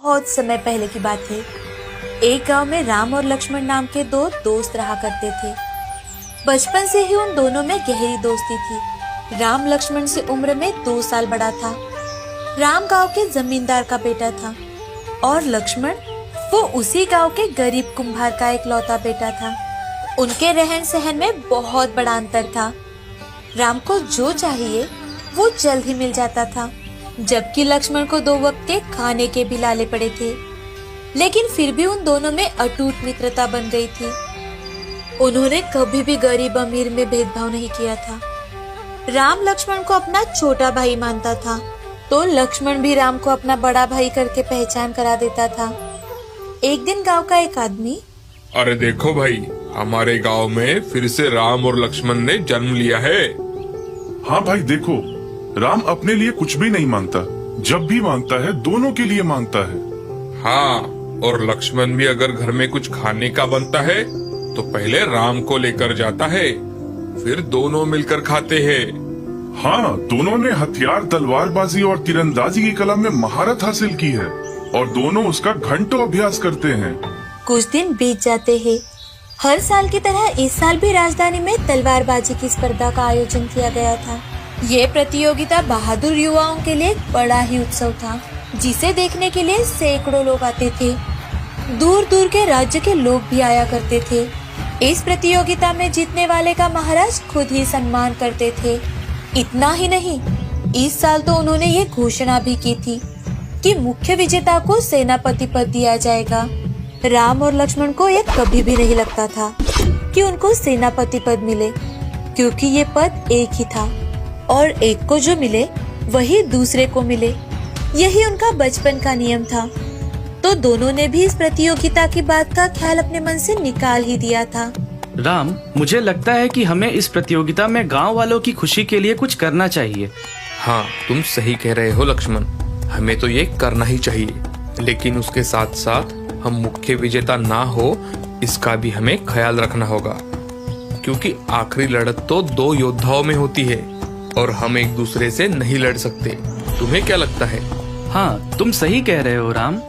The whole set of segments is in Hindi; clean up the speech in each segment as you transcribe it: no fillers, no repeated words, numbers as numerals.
बहुत समय पहले की बात है। एक गांव में राम और लक्ष्मण नाम के दो दोस्त रहा करते थे। बचपन से ही उन दोनों में गहरी दोस्ती थी। राम लक्ष्मण से उम्र में 2 साल बड़ा था। राम गांव के जमींदार का बेटा था और लक्ष्मण वो उसी गांव के गरीब कुम्हार का इकलौता बेटा था। उनके रहन सहन में बहुत बड़ा अंतर था। राम को जो चाहिए वो जल्द ही मिल जाता था, जबकि लक्ष्मण को 2 वक्त के खाने के भी लाले पड़े थे। लेकिन फिर भी उन दोनों में अटूट मित्रता बन गई थी। उन्होंने कभी भी गरीब अमीर में भेदभाव नहीं किया था। राम लक्ष्मण को अपना छोटा भाई मानता था, तो लक्ष्मण भी राम को अपना बड़ा भाई करके पहचान करा देता था। एक दिन गांव का एक आदमी, अरे देखो भाई, हमारे गांव में फिर से राम और लक्ष्मण ने जन्म लिया है। हाँ भाई देखो, राम अपने लिए कुछ भी नहीं मांगता, जब भी मांगता है दोनों के लिए मांगता है। हाँ, और लक्ष्मण भी अगर घर में कुछ खाने का बनता है तो पहले राम को लेकर जाता है, फिर दोनों मिलकर खाते हैं। हाँ, दोनों ने हथियार, तलवारबाजी और तीरंदाजी की कला में महारत हासिल की है और दोनों उसका घंटों अभ्यास करते हैं। कुछ दिन बीत जाते हैं। हर साल की तरह इस साल भी राजधानी में तलवारबाजी की स्पर्धा का आयोजन किया गया था। ये प्रतियोगिता बहादुर युवाओं के लिए एक बड़ा ही उत्सव था, जिसे देखने के लिए सैकड़ों लोग आते थे। दूर दूर के राज्य के लोग भी आया करते थे। इस प्रतियोगिता में जीतने वाले का महाराज खुद ही सम्मान करते थे। इतना ही नहीं, इस साल तो उन्होंने ये घोषणा भी की थी कि मुख्य विजेता को सेनापति पद दिया जाएगा। राम और लक्ष्मण को ये कभी भी नहीं लगता था कि उनको सेनापति पद मिले, क्योंकि ये पद एक ही था और एक को जो मिले वही दूसरे को मिले। यही उनका बचपन का नियम था। तो दोनों ने भी इस प्रतियोगिता की बात का ख्याल अपने मन से निकाल ही दिया था। राम, मुझे लगता है कि हमें इस प्रतियोगिता में गांव वालों की खुशी के लिए कुछ करना चाहिए। हाँ, तुम सही कह रहे हो लक्ष्मण, हमें तो ये करना ही चाहिए। लेकिन उसके साथ साथ हम मुख्य विजेता ना हो इसका भी हमें ख्याल रखना होगा, क्योंकि आखिरी लड़त तो 2 योद्धाओं में होती है और हम एक दूसरे से नहीं लड़ सकते। तुम्हें क्या लगता है? हाँ, तुम सही कह रहे हो राम।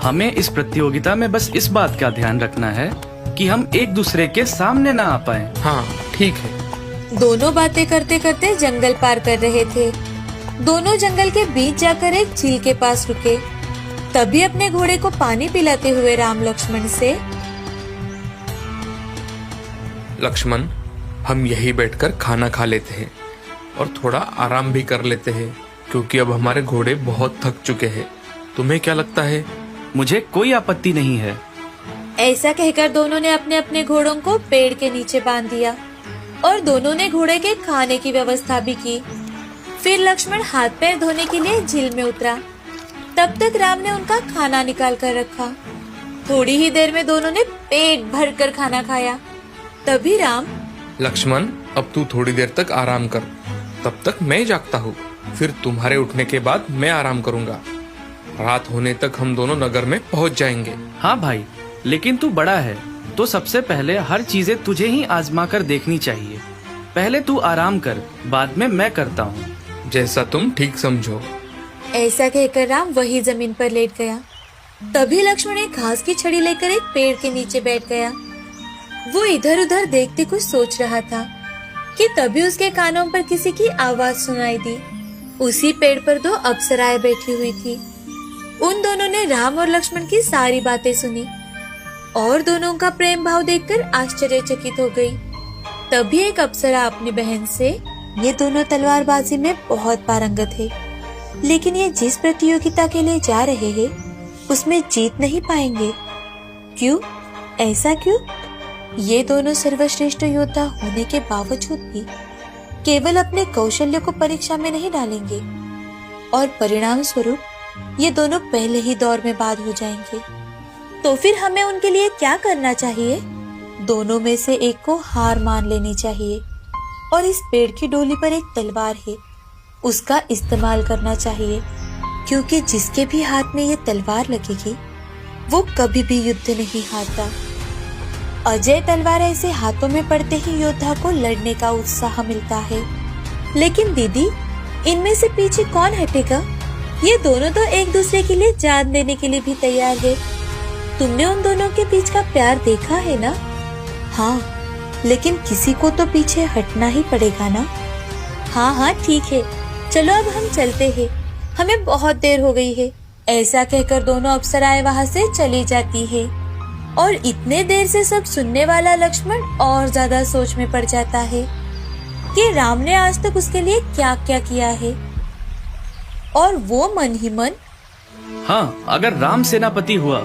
हमें इस प्रतियोगिता में बस इस बात का ध्यान रखना है कि हम एक दूसरे के सामने ना आ पाए। हाँ ठीक है। दोनों बातें करते करते जंगल पार कर रहे थे। दोनों जंगल के बीच जाकर एक झील के पास रुके। तभी अपने घोड़े को पानी पिलाते हुए राम लक्ष्मण से, लक्ष्मण, हम यही बैठकर खाना खा लेते हैं और थोड़ा आराम भी कर लेते हैं, क्योंकि अब हमारे घोड़े बहुत थक चुके हैं। तुम्हें क्या लगता है? मुझे कोई आपत्ति नहीं है। ऐसा कहकर दोनों ने अपने अपने घोड़ों को पेड़ के नीचे बांध दिया और दोनों ने घोड़े के खाने की व्यवस्था भी की। फिर लक्ष्मण हाथ पैर धोने के लिए झील में उतरा। तब तक राम ने उनका खाना निकाल कर रखा। थोड़ी ही देर में दोनों ने पेट भर कर खाना खाया। तभी राम, लक्ष्मण, अब तू थोड़ी देर तक आराम कर, तब तक मैं जागता हूँ। फिर तुम्हारे उठने के बाद मैं आराम करूँगा। रात होने तक हम दोनों नगर में पहुँच जाएंगे। हाँ भाई, लेकिन तू बड़ा है तो सबसे पहले हर चीजें तुझे ही आजमा कर देखनी चाहिए। पहले तू आराम कर, बाद में मैं करता हूँ। जैसा तुम ठीक समझो। ऐसा कहकर राम वही जमीन पर लेट गया। तभी लक्ष्मण एक घास की छड़ी लेकर एक पेड़ के नीचे बैठ गया। वो इधर उधर देखते कुछ सोच रहा था कि तभी उसके कानों पर किसी की आवाज सुनाई दी। उसी पेड़ पर 2 अप्सराएं बैठी हुई थी। उन दोनों ने राम और लक्ष्मण की सारी बातें सुनी और दोनों का प्रेम भाव देखकर आश्चर्यचकित हो गई। तभी एक अप्सरा अपनी बहन से, ये दोनों तलवारबाजी में बहुत पारंगत है, लेकिन ये जिस प्रतियोगिता के लिए जा रहे हैं उसमें जीत नहीं पाएंगे। क्यों? ऐसा क्यों? ये दोनों सर्वश्रेष्ठ योद्धा होने के बावजूद भी केवल अपने कौशल्य को परीक्षा में नहीं डालेंगे और परिणाम स्वरूप ये दोनों पहले ही दौर में बाद हो जाएंगे। तो फिर हमें उनके लिए क्या करना चाहिए? दोनों में से एक को हार मान लेनी चाहिए और इस पेड़ की डोली पर एक तलवार है, उसका इस्तेमाल करना चाहिए, क्योंकि जिसके भी हाथ में ये तलवार लगेगी वो कभी भी युद्ध नहीं हारता। अजय तलवार ऐसे हाथों में पड़ते ही योद्धा को लड़ने का उत्साह मिलता है। लेकिन दीदी, इनमें से पीछे कौन हटेगा? ये दोनों तो एक दूसरे के लिए जान देने के लिए भी तैयार है। तुमने उन दोनों के बीच का प्यार देखा है ना? हाँ, लेकिन किसी को तो पीछे हटना ही पड़ेगा ना। हाँ हाँ ठीक है, चलो अब हम चलते हैं, हमें बहुत देर हो गई है। ऐसा कहकर दोनों अप्सराएं वहाँ से चली जाती है और इतने देर से सब सुनने वाला लक्ष्मण और ज्यादा सोच में पड़ जाता है कि राम ने आज तक उसके लिए क्या क्या किया है। और वो मन ही मन, हाँ, अगर राम सेनापति हुआ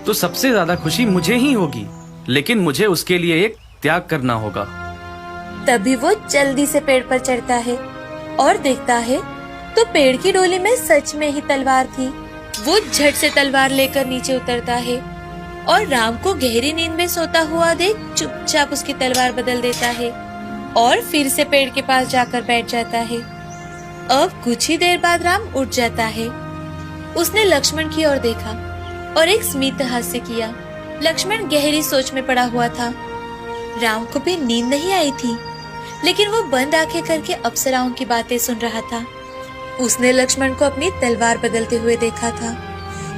तो सबसे ज्यादा खुशी मुझे ही होगी, लेकिन मुझे उसके लिए एक त्याग करना होगा। तभी वो जल्दी से पेड़ पर चढ़ता है और देखता है तो पेड़ की डोली में सच में ही तलवार थी। वो झट से तलवार लेकर नीचे उतरता है और राम को गहरी नींद में सोता हुआ देख चुपचाप उसकी तलवार बदल देता है और फिर से पेड़ के पास जाकर बैठ जाता है। अब कुछ ही देर बाद राम उठ जाता है। उसने लक्ष्मण की ओर देखा और एक स्मित हास्य किया। लक्ष्मण गहरी सोच में पड़ा हुआ था। राम को भी नींद नहीं आई थी, लेकिन वो बंद आंखें करके अप्सराओं की बातें सुन रहा था। उसने लक्ष्मण को अपनी तलवार बदलते हुए देखा था,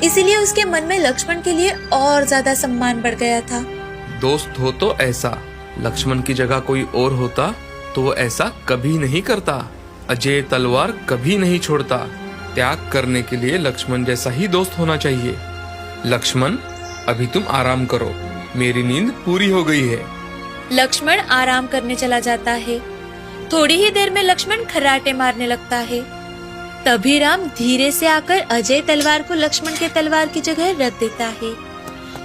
इसीलिए उसके मन में लक्ष्मण के लिए और ज्यादा सम्मान बढ़ गया था। दोस्त हो तो ऐसा, लक्ष्मण की जगह कोई और होता तो वो ऐसा कभी नहीं करता। अजय तलवार कभी नहीं छोड़ता। त्याग करने के लिए लक्ष्मण जैसा ही दोस्त होना चाहिए। लक्ष्मण, अभी तुम आराम करो, मेरी नींद पूरी हो गई है। लक्ष्मण आराम करने चला जाता है। थोड़ी ही देर में लक्ष्मण खर्राटे मारने लगता है। तभी राम धीरे से आकर अजय तलवार को लक्ष्मण के तलवार की जगह रख देता है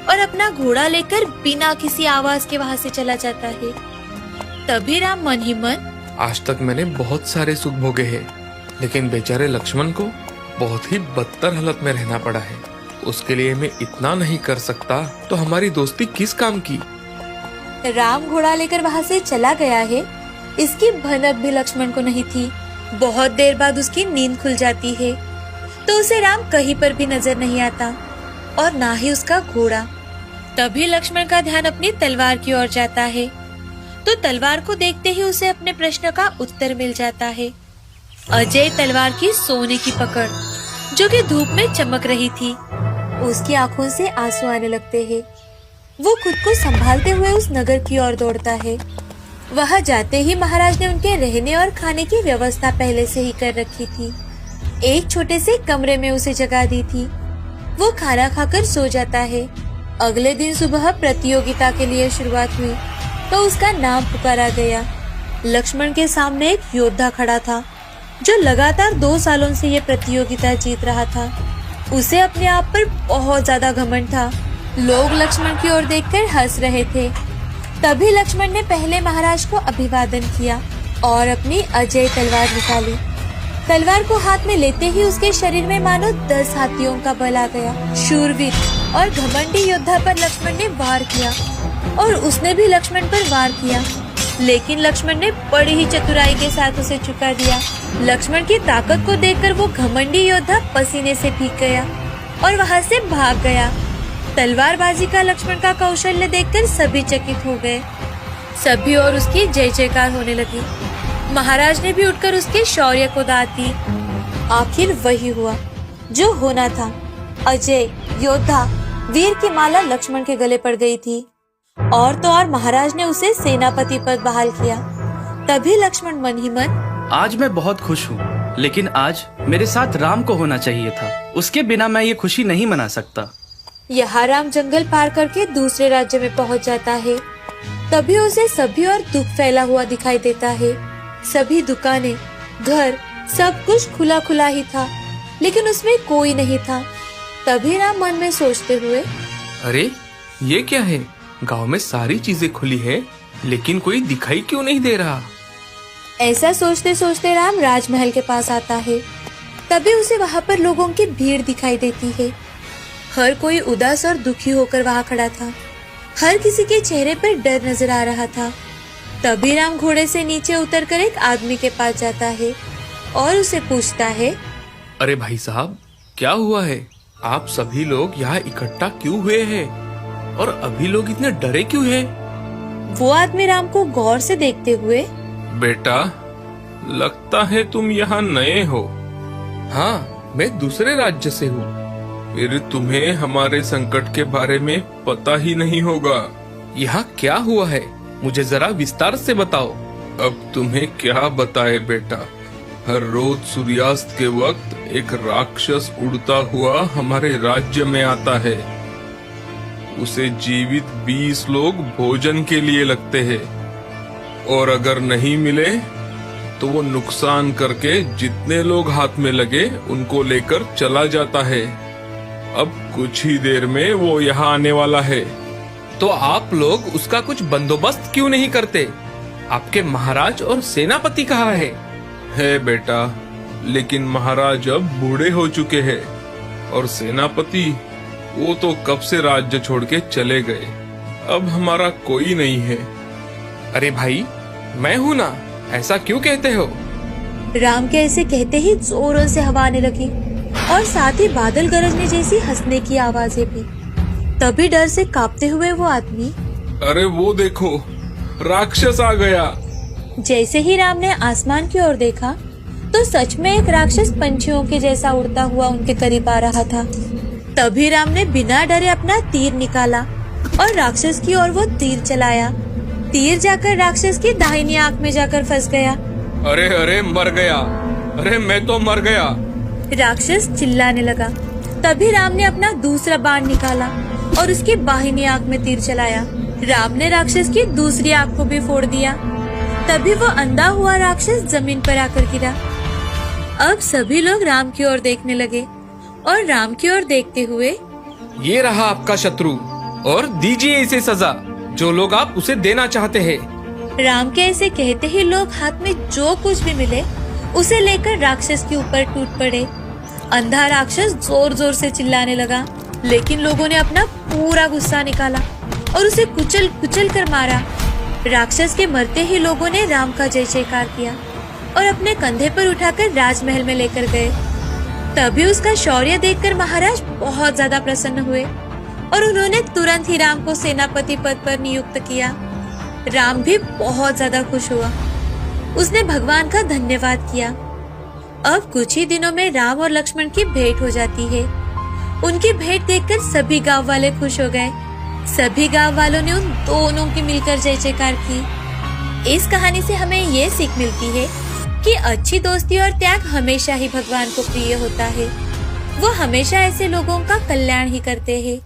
और अपना घोड़ा लेकर बिना किसी आवाज के वहाँ से चला जाता है। तभी राम मन ही मन, आज तक मैंने बहुत सारे सुख भोगे हैं, लेकिन बेचारे लक्ष्मण को बहुत ही बदतर हालत में रहना पड़ा है। उसके लिए मैं इतना नहीं कर सकता तो हमारी दोस्ती किस काम की। राम घोड़ा लेकर वहाँ से चला गया है, इसकी भनक भी लक्ष्मण को नहीं थी। बहुत देर बाद उसकी नींद खुल जाती है तो उसे राम कहीं पर भी नजर नहीं आता और ना ही उसका घोड़ा। तभी लक्ष्मण का ध्यान अपनी तलवार की ओर जाता है तो तलवार को देखते ही उसे अपने प्रश्न का उत्तर मिल जाता है। अजय तलवार की सोने की पकड़ जो कि धूप में चमक रही थी। उसकी आंखों से आंसू आने लगते हैं। वो खुद को संभालते हुए उस नगर की ओर दौड़ता है। वहां जाते ही महाराज ने उनके रहने और खाने की व्यवस्था पहले से ही कर रखी थी। एक छोटे से कमरे में उसे जगह दी थी। वो खाना खाकर सो जाता है। अगले दिन सुबह प्रतियोगिता के लिए शुरुआत हुई तो उसका नाम पुकारा गया। लक्ष्मण के सामने एक योद्धा खड़ा था जो लगातार 2 सालों से ये प्रतियोगिता जीत रहा था। उसे अपने आप पर बहुत ज्यादा घमंड था। लोग लक्ष्मण की ओर देखकर हंस रहे थे। तभी लक्ष्मण ने पहले महाराज को अभिवादन किया और अपनी अजय तलवार निकाली। तलवार को हाथ में लेते ही उसके शरीर में मानो 10 हाथियों का बल आ गया। शूरवीर और घमंडी योद्धा पर लक्ष्मण ने वार किया और उसने भी लक्ष्मण पर वार किया, लेकिन लक्ष्मण ने बड़ी ही चतुराई के साथ उसे चुका दिया। लक्ष्मण की ताकत को देखकर वो घमंडी योद्धा पसीने से भीग गया और वहाँ से भाग गया। तलवारबाजी का लक्ष्मण का कौशल्य देखकर सभी चकित हो गए। सभी और उसकी जय जयकार होने लगी। महाराज ने भी उठकर उसके शौर्य को दाद दी। आखिर वही हुआ जो होना था। अजय योद्धा वीर की माला लक्ष्मण के गले पड़ गई थी और तो और महाराज ने उसे सेनापति पद बहाल किया। तभी लक्ष्मण मन ही मन, आज मैं बहुत खुश हूँ, लेकिन आज मेरे साथ राम को होना चाहिए था। उसके बिना मैं ये खुशी नहीं मना सकता। यहाँ राम जंगल पार करके दूसरे राज्य में पहुँच जाता है। तभी उसे सभी और दुख फैला हुआ दिखाई देता है। सभी दुकानें, घर, सब कुछ खुला खुला ही था, लेकिन उसमें कोई नहीं था। तभी राम मन में सोचते हुए, अरे ये क्या है, गांव में सारी चीजें खुली है लेकिन कोई दिखाई क्यों नहीं दे रहा। ऐसा सोचते सोचते राम राजमहल के पास आता है। तभी उसे वहाँ पर लोगों की भीड़ दिखाई देती है। हर कोई उदास और दुखी होकर वहाँ खड़ा था। हर किसी के चेहरे पर डर नजर आ रहा था। तभी राम घोड़े से नीचे उतरकर एक आदमी के पास जाता है और उसे पूछता है, अरे भाई साहब, क्या हुआ है? आप सभी लोग यहाँ इकट्ठा क्यों हुए हैं और अभी लोग इतने डरे क्यों हैं? वो आदमी राम को गौर से देखते हुए, बेटा, लगता है तुम यहाँ नए हो। हाँ, मैं दूसरे राज्य से हूँ। फिर तुम्हें हमारे संकट के बारे में पता ही नहीं होगा। यहाँ क्या हुआ है, मुझे जरा विस्तार से बताओ। अब तुम्हें क्या बताए बेटा, हर रोज सूर्यास्त के वक्त एक राक्षस उड़ता हुआ हमारे राज्य में आता है। उसे जीवित 20 लोग भोजन के लिए लगते हैं, और अगर नहीं मिले तो वो नुकसान करके जितने लोग हाथ में लगे उनको लेकर चला जाता है। अब कुछ ही देर में वो यहाँ आने वाला है। तो आप लोग उसका कुछ बंदोबस्त क्यों नहीं करते? आपके महाराज और सेनापति कहाँ है बेटा, लेकिन महाराज अब बूढ़े हो चुके हैं और सेनापति वो तो कब से राज्य छोड़ के चले गए। अब हमारा कोई नहीं है। अरे भाई, मैं हूँ ना, ऐसा क्यों कहते हो? राम के ऐसे कहते ही जोरों से हवा आने लगी और साथ ही बादल गरजने जैसी हंसने की आवाजें भी। तभी डर से कांपते हुए वो आदमी, अरे वो देखो, राक्षस आ गया। जैसे ही राम ने आसमान की ओर देखा तो सच में एक राक्षस पंछियों के जैसा उड़ता हुआ उनके करीब आ रहा था। तभी राम ने बिना डरे अपना तीर निकाला और राक्षस की ओर वो तीर चलाया। तीर जाकर राक्षस की दाहिनी आंख में जाकर फंस गया। अरे अरे, मर गया, अरे मैं तो मर गया। राक्षस चिल्लाने लगा। तभी राम ने अपना दूसरा बाण निकाला और उसकी बाहिनी आंख में तीर चलाया। राम ने राक्षस की दूसरी आंख को भी फोड़ दिया। तभी वो अंधा हुआ राक्षस जमीन पर आकर गिरा। अब सभी लोग राम की ओर देखने लगे और राम की ओर देखते हुए, ये रहा आपका शत्रु और दीजिए इसे सजा जो लोग आप उसे देना चाहते हैं। राम के ऐसे कहते ही लोग हाथ में जो कुछ भी मिले उसे लेकर राक्षस के ऊपर टूट पड़े। अंधा राक्षस जोर जोर से चिल्लाने लगा, लेकिन लोगों ने अपना पूरा गुस्सा निकाला और उसे कुचल कुचल कर मारा। राक्षस के मरते ही लोगों ने राम का जय जयकार किया और अपने कंधे पर उठाकर राजमहल में लेकर गए। तभी उसका शौर्य देखकर महाराज बहुत ज्यादा प्रसन्न हुए और उन्होंने तुरंत ही राम को सेनापति पद पर नियुक्त किया। राम भी बहुत ज्यादा खुश हुआ। उसने भगवान का धन्यवाद किया। अब कुछ ही दिनों में राम और लक्ष्मण की भेंट हो जाती है। उनकी भेंट देखकर सभी गांव वाले खुश हो गए। सभी गांव वालों ने उन दोनों की मिलकर जय जयकार की। इस कहानी से हमें ये सीख मिलती है कि अच्छी दोस्ती और त्याग हमेशा ही भगवान को प्रिय होता है। वो हमेशा ऐसे लोगों का कल्याण ही करते हैं।